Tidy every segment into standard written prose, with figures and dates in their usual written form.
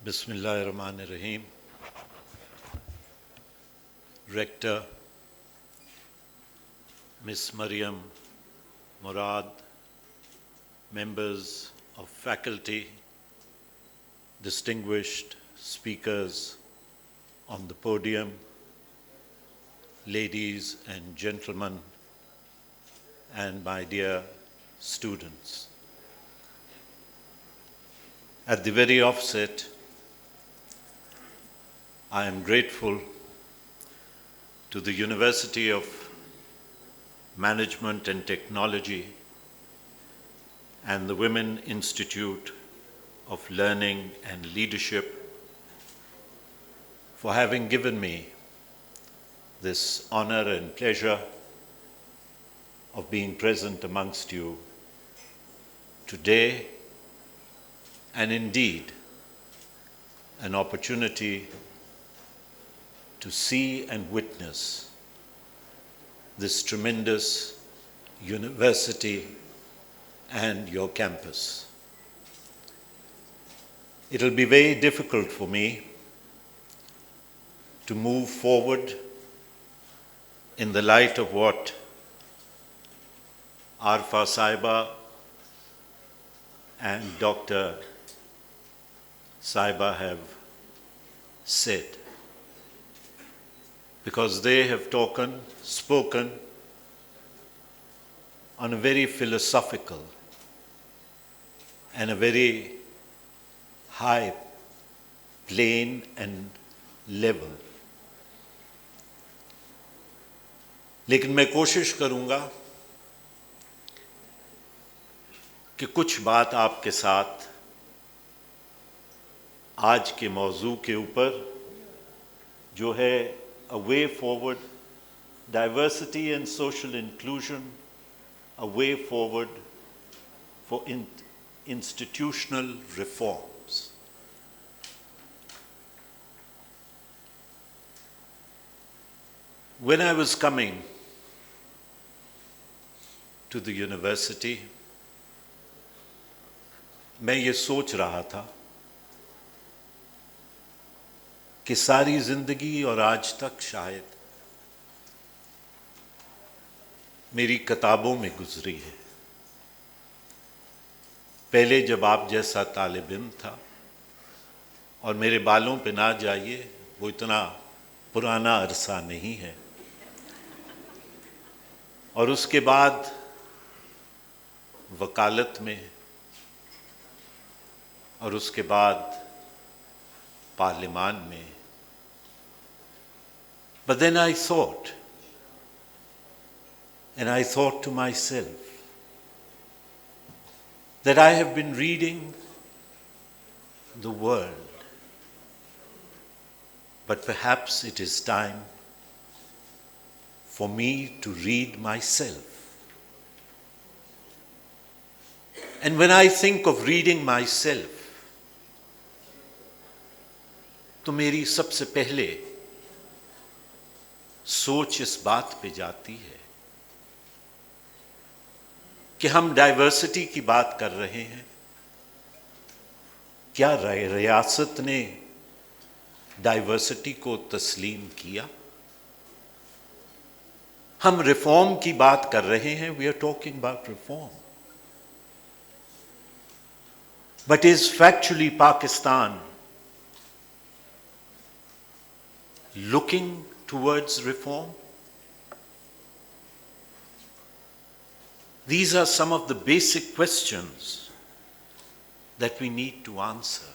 Bismillahirrahmanirrahim. Rector, Miss Maryam Murad, members of faculty, distinguished speakers on the podium, ladies and gentlemen, and my dear students. At the very offset, I am grateful to the University of Management and Technology and the Women Institute of Learning and Leadership for having given me this honor and pleasure of being present amongst you today, and indeed an opportunity to see and witness this tremendous university and your campus. It'll be very difficult for me to move forward in the light of what Arfa Saiba and Dr. Saiba have said, because they have spoken on a very philosophical and a very high plane and level. लेकिन मैं कोशिश करूंगा कि कुछ बात आपके साथ आज के मौजू के ऊपर जो है a way forward, diversity and social inclusion, a way forward for institutional reforms. When I was coming to the university, मैं ये सोच रहा था कि सारी जिंदगी और आज तक शायद मेरी किताबों में गुजरी है। पहले जब आप जैसा तालिब इल्म था, और मेरे बालों पे ना जाइए, वो इतना पुराना अरसा नहीं है, और उसके बाद वकालत में, और उसके बाद पार्लिमान में। But then I thought, and I thought to myself, that I have been reading the world, but perhaps it is time for me to read myself. And when I think of reading myself, तो मेरी सबसे पहले सोच इस बात पे जाती है कि हम डाइवर्सिटी की बात कर रहे हैं। क्या रियासत ने डाइवर्सिटी को तस्लीम किया? हम रिफॉर्म की बात कर रहे हैं, we are talking about reform, but is factually Pakistan looking towards reform? These are some of the basic questions that we need to answer.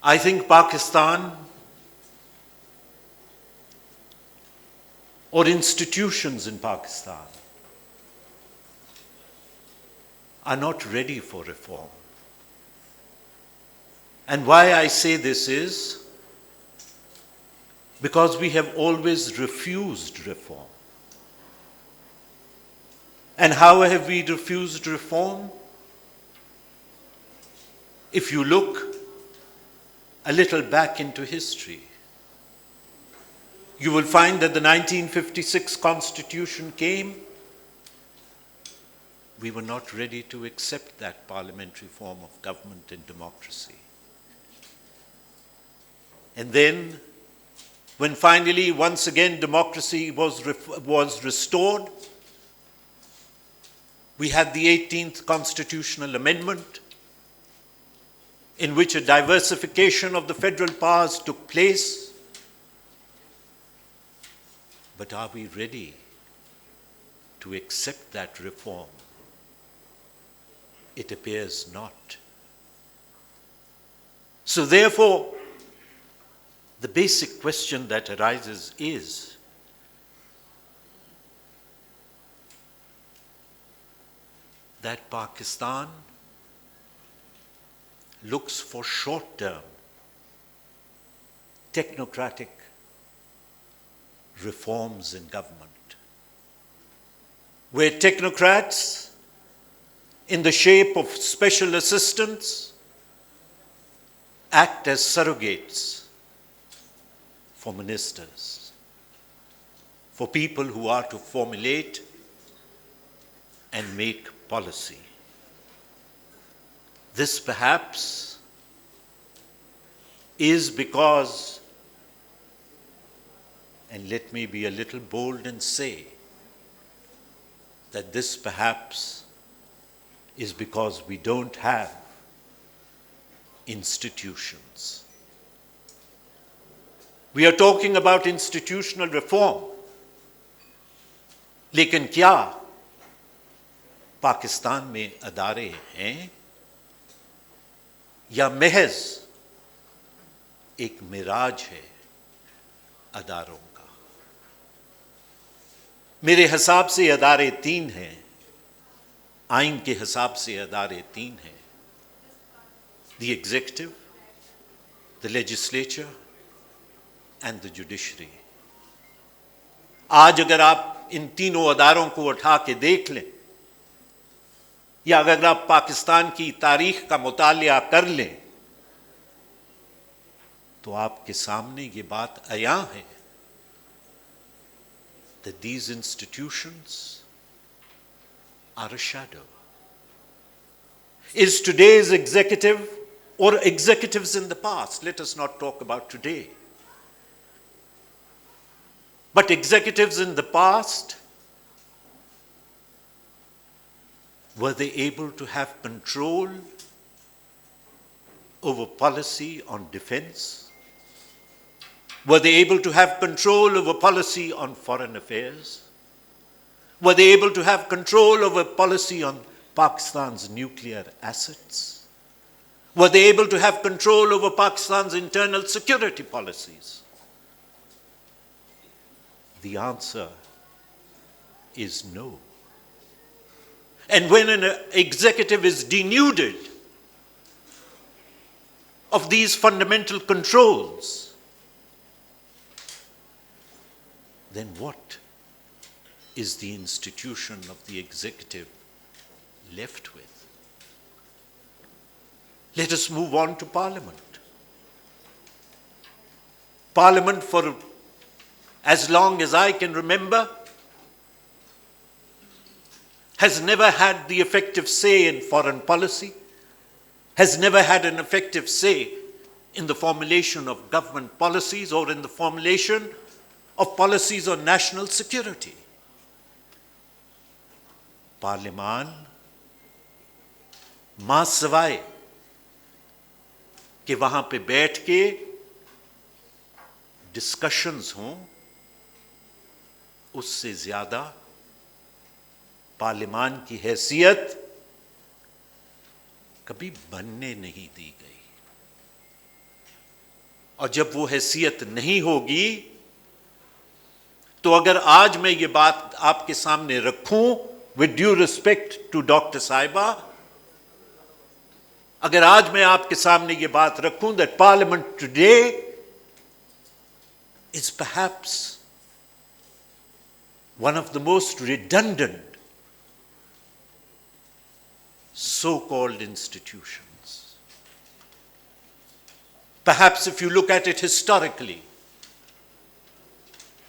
I think Pakistan or institutions in Pakistan are not ready for reform. And why I say this is because we have always refused reform. And how have we refused reform? If you look a little back into history, you will find that the 1956 Constitution came. We were not ready to accept that parliamentary form of government and democracy. And then, when finally, once again, democracy was restored, we had the 18th Constitutional Amendment, in which a diversification of the federal powers took place. But are we ready to accept that reform? It appears not. So therefore, the basic question that arises is, that Pakistan looks for short-term, technocratic reforms in government, where technocrats in the shape of special assistants act as surrogates for ministers, for people who are to formulate and make policy. This perhaps is because, and let me be a little bold and say, that this perhaps is because we don't have institutions. We are talking about institutional reform. लेकिन क्या पाकिस्तान में अदारे हैं या महज एक मिराज है अदारों का? मेरे हिसाब से अदारे तीन हैं, आइन के हिसाब से अदारे तीन हैं: the executive, the legislature and the judiciary. आज अगर आप इन तीनों अदारों को उठा के देख लें, या अगर आप पाकिस्तान की तारीख का मुतालिया कर लें, तो आपके सामने ये बात आया है that these institutions are a shadow. Is today's executive, or executives in the past, let us not talk about today, but executives in the past, were they able to have control over policy on defense? Were they able to have control over policy on foreign affairs? Were they able to have control over policy on Pakistan's nuclear assets? Were they able to have control over Pakistan's internal security policies? The answer is no. And when an executive is denuded of these fundamental controls, then what is the institution of the executive left with? Let us move on to Parliament. Parliament, for as long as I can remember, has never had the effective say in foreign policy, has never had an effective say in the formulation of government policies or in the formulation of policies on national security. Parliament मां सवाए कि वहां पे बैठ के discussions हों, उससे ज्यादा पार्लिमान की हैसियत कभी बनने नहीं दी गई। और जब वो हैसियत नहीं होगी, तो अगर आज मैं ये बात आपके सामने रखूं, with due respect to Dr. Saiba, अगर आज मैं आपके सामने ये बात रखूं that Parliament today is perhaps one of the most redundant so-called institutions. Perhaps if you look at it historically,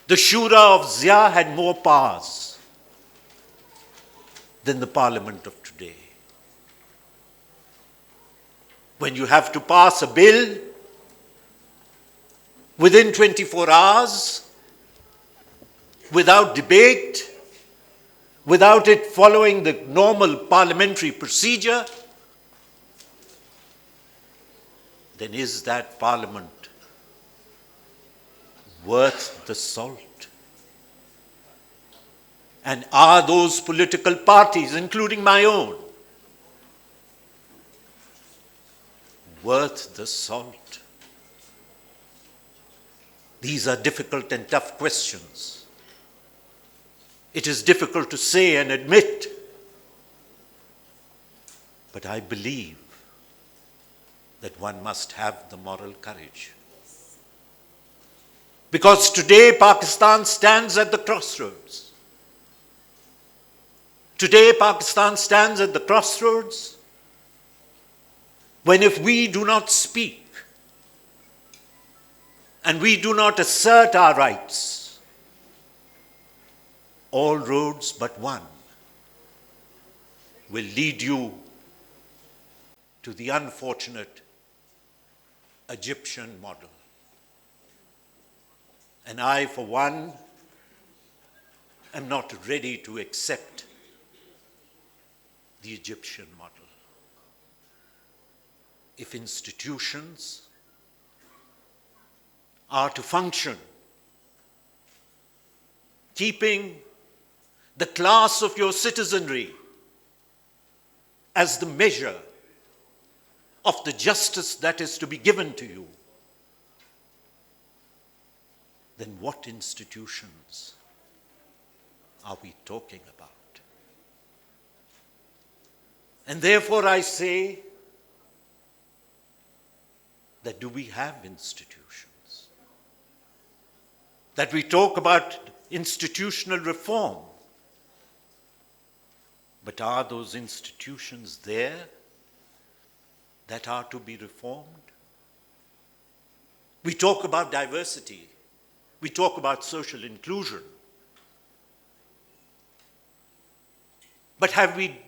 the Shura of Zia had more powers than the Parliament of today. When you have to pass a bill within 24 hours, without debate, without it following the normal parliamentary procedure, then is that Parliament worth the salt? And are those political parties, including my own, worth the salt? These are difficult and tough questions. It is difficult to say and admit, but I believe that one must have the moral courage. Because today Pakistan stands at the crossroads. Today Pakistan stands at the crossroads when if we do not speak and we do not assert our rights, all roads but one will lead you to the unfortunate Egyptian model. And I, for one, am not ready to accept the Egyptian model. If institutions are to function, keeping the class of your citizenry as the measure of the justice that is to be given to you, then what institutions are we talking about? And therefore I say that do we have institutions? That we talk about institutional reform, but are those institutions there that are to be reformed? We talk about diversity. We talk about social inclusion. But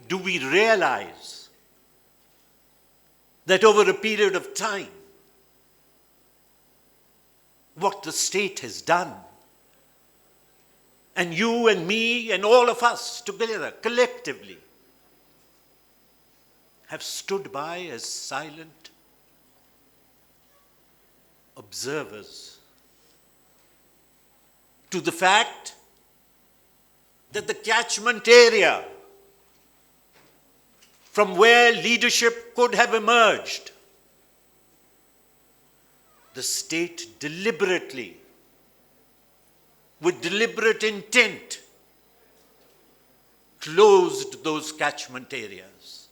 do we realize that over a period of time, what the state has done, and you and me and all of us together, collectively, have stood by as silent observers to the fact that the catchment area from where leadership could have emerged, the state deliberately, with deliberate intent, closed those catchment areas.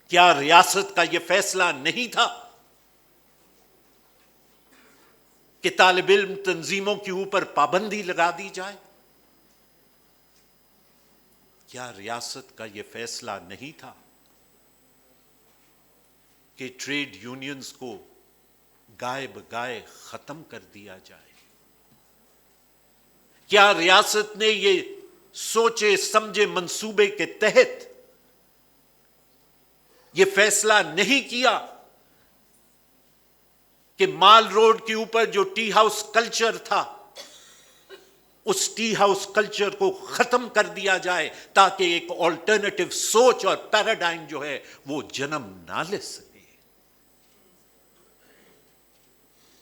क्या रियासत का ये फैसला नहीं था कि तालिब इल्म तंजीमों के ऊपर पाबंदी लगा दी जाए? क्या रियासत का ये फैसला नहीं था कि ट्रेड यूनियंस को गाए बगाए खत्म कर दिया जाए? क्या रियासत ने ये सोचे समझे मंसूबे के तहत ये फैसला नहीं किया कि माल रोड के ऊपर जो टी हाउस कल्चर था, उस टी हाउस कल्चर को खत्म कर दिया जाए ताकि एक ऑल्टरनेटिव सोच और पैराडाइम जो है वो जन्म ना ले सके?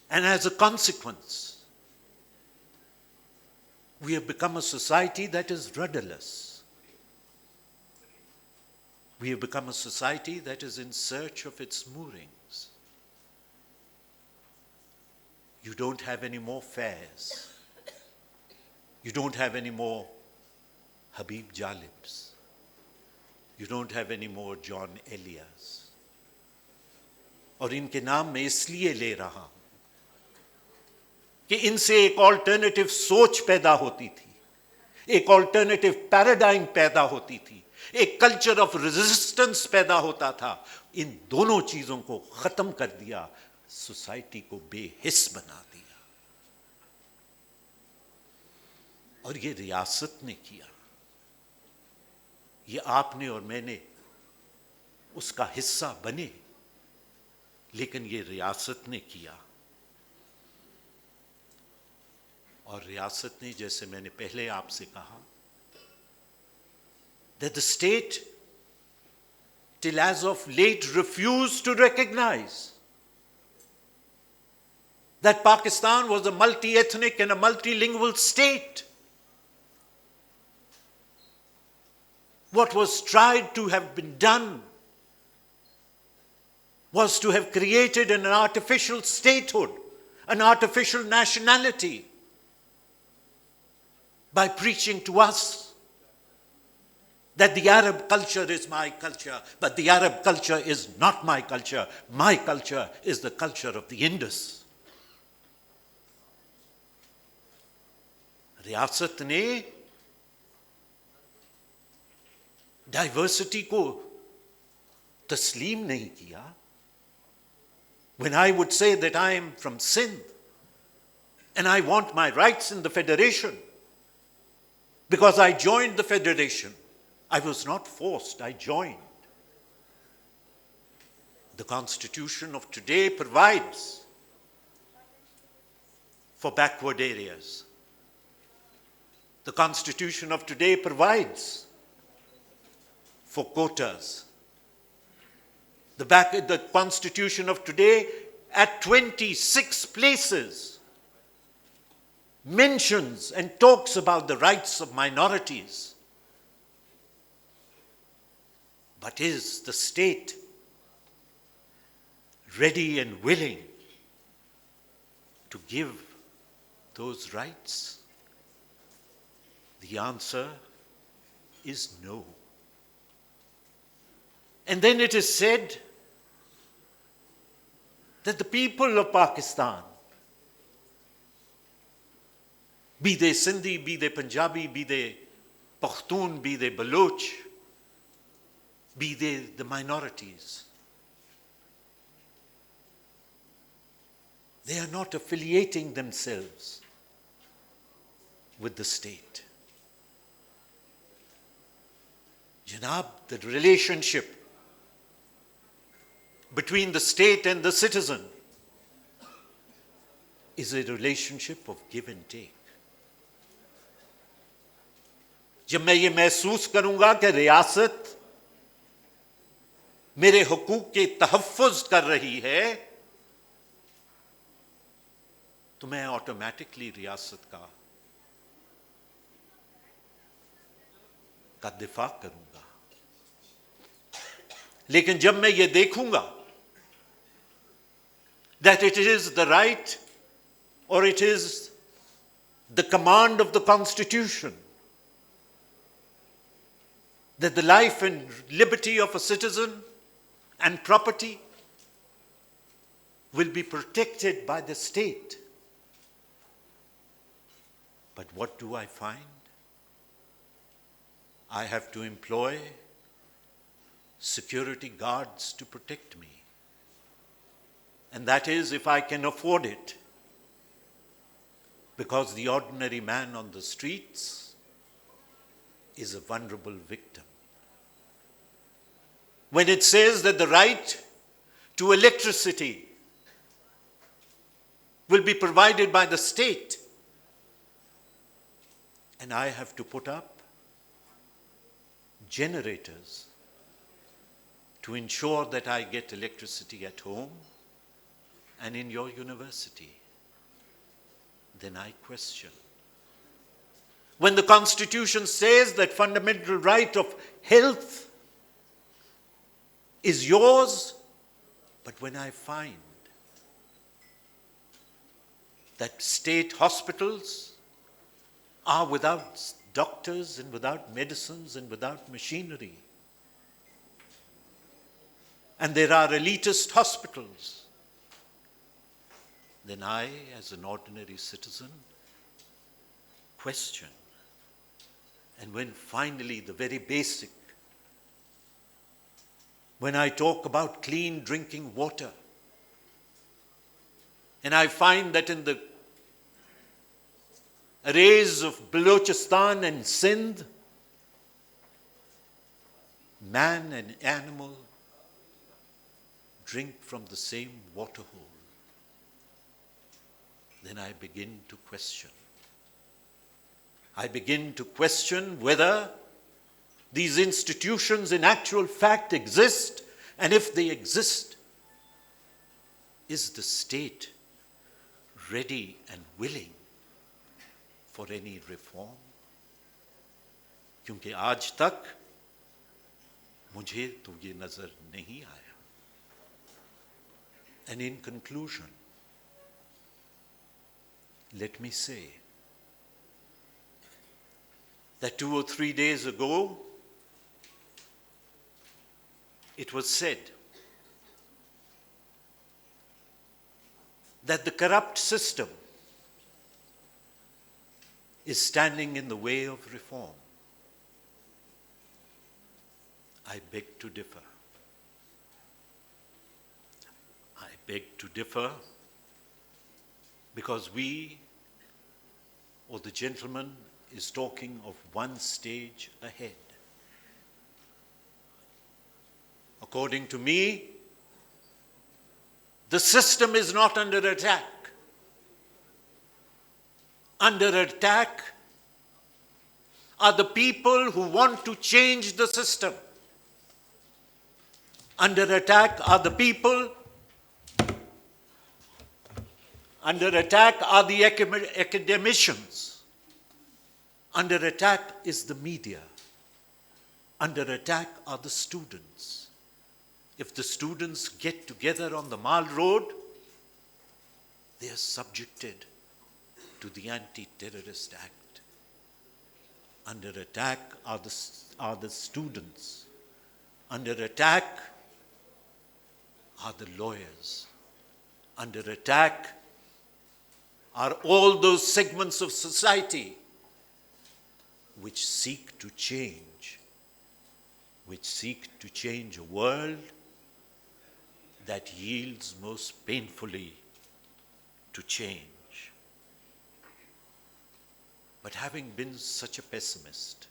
And as a consequence, we have become a society that is rudderless. We have become a society that is in search of its moorings. You don't have any more fairs. You don't have any more Habib Jalibs. You don't have any more John Elias. और इनके नाम मैं इसलिए ले रहा हूं कि इनसे एक ऑल्टरनेटिव सोच पैदा होती थी, एक ऑल्टरनेटिव पैराडाइम पैदा होती थी, एक कल्चर ऑफ रेजिस्टेंस पैदा होता था। इन दोनों चीजों को खत्म कर दिया, सोसाइटी को बेहिस बना दिया। और ये रियासत ने किया, ये आपने और मैंने उसका हिस्सा बने, लेकिन ये रियासत ने किया। और रियासत ने, जैसे मैंने पहले आपसे कहा, that the state till as of late refused to recognize that Pakistan was a multi-ethnic and a multilingual state. What was tried to have been done was to have created an artificial statehood, an artificial nationality, by preaching to us that the Arab culture is my culture, but the Arab culture is not my culture. My culture is the culture of the Indus. रियासत ने diversity को तस्लीम नहीं किया. When I would say that I am from Sindh and I want my rights in the federation because I joined the federation, I was not forced, I joined. The Constitution of today provides for backward areas. The Constitution of today provides for quotas. The Constitution of today at 26 places mentions and talks about the rights of minorities. But is the state ready and willing to give those rights? The answer is no. And then it is said that the people of Pakistan, be they Sindhi, be they Punjabi, be they Pakhtun, be they Baloch, be they the minorities, they are not affiliating themselves with the state. Janab, the relationship between the state and the citizen is a relationship of give and take. जब मैं ये महसूस करूंगा कि रियासत मेरे हुकूक के तहफ़्फ़ुज़ कर रही है, तो मैं ऑटोमेटिकली रियासत का दिफा करूंगा. लेकिन जब मैं ये देखूंगा that it is the right or it is the command of the Constitution that the life and liberty of a citizen and property will be protected by the state. But what do I find? I have to employ security guards to protect me. And that is if I can afford it, because the ordinary man on the streets is a vulnerable victim. When it says that the right to electricity will be provided by the state, and I have to put up generators to ensure that I get electricity at home and in your university, then I question. When the Constitution says that fundamental right of health is yours, but when I find that state hospitals are without doctors and without medicines and without machinery, and there are elitist hospitals, then I, as an ordinary citizen, question. And when finally the very basic, when I talk about clean drinking water, and I find that in the arrays of Balochistan and Sindh, man and animal drink from the same water hole, then I begin to question. I begin to question whether these institutions in actual fact exist, and if they exist, is the state ready and willing for any reform? क्योंकि आज तक मुझे तो ये नजर नहीं आया. And in conclusion, let me say that 2 or 3 days ago, it was said that the corrupt system is standing in the way of reform. I beg to differ. I beg to differ because we, or the gentleman, is talking of one stage ahead. According to me, the system is not under attack. Under attack are the people who want to change the system. Under attack are the people. Under attack are the academicians. Under attack is the media. Under attack are the students. If the students get together on the Mall Road, they are subjected to the Anti-Terrorist Act. Under attack are the students. Under attack are the lawyers. Under attack are all those segments of society which seek to change a world that yields most painfully to change. But having been such a pessimist,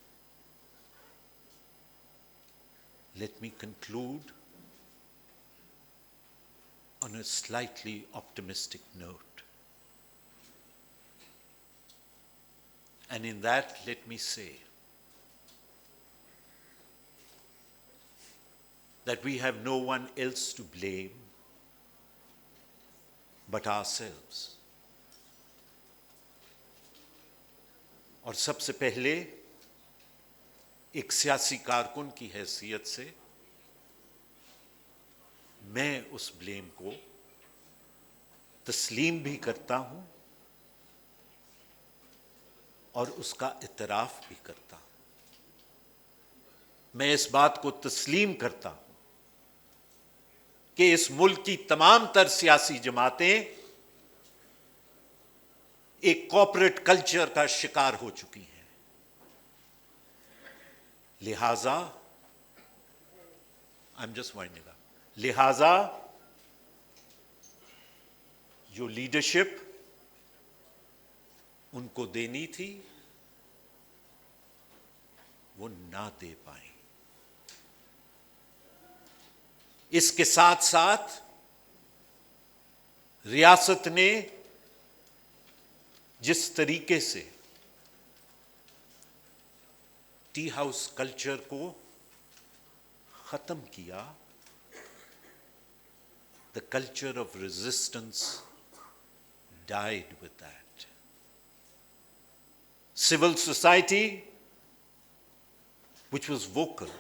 let me conclude on a slightly optimistic note. And in that, let me say that we have no one else to blame but ourselves. और सबसे पहले एक सियासी कारकुन की हैसियत से मैं उस ब्लेम को तस्लीम भी करता हूं और उसका इतराफ भी करता हूं. मैं इस बात को तस्लीम करता हूं कि इस मुल्क की तमाम तर सियासी जमातें एक कॉर्पोरेट कल्चर का शिकार हो चुकी हैं. लिहाजा I am just winding up. लिहाजा जो लीडरशिप उनको देनी थी वो ना दे पाई. इसके साथ साथ रियासत ने जिस तरीके से टी हाउस कल्चर को खत्म किया, the culture of resistance died with that. Civil society, which was vocal,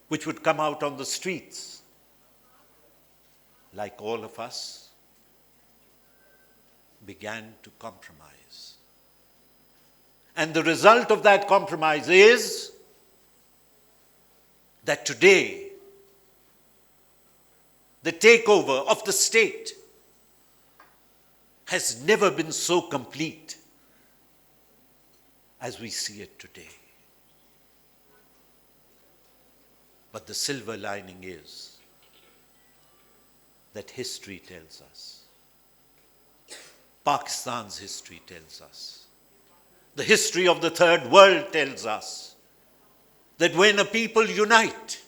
which would come out on the streets, like all of us, began to compromise. And the result of that compromise is that today the takeover of the state has never been so complete as we see it today. But the silver lining is that history tells us, Pakistan's history tells us, the history of the third world tells us that when a people unite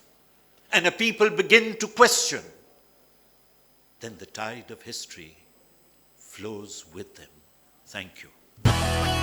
and a people begin to question, then the tide of history flows with them. Thank you.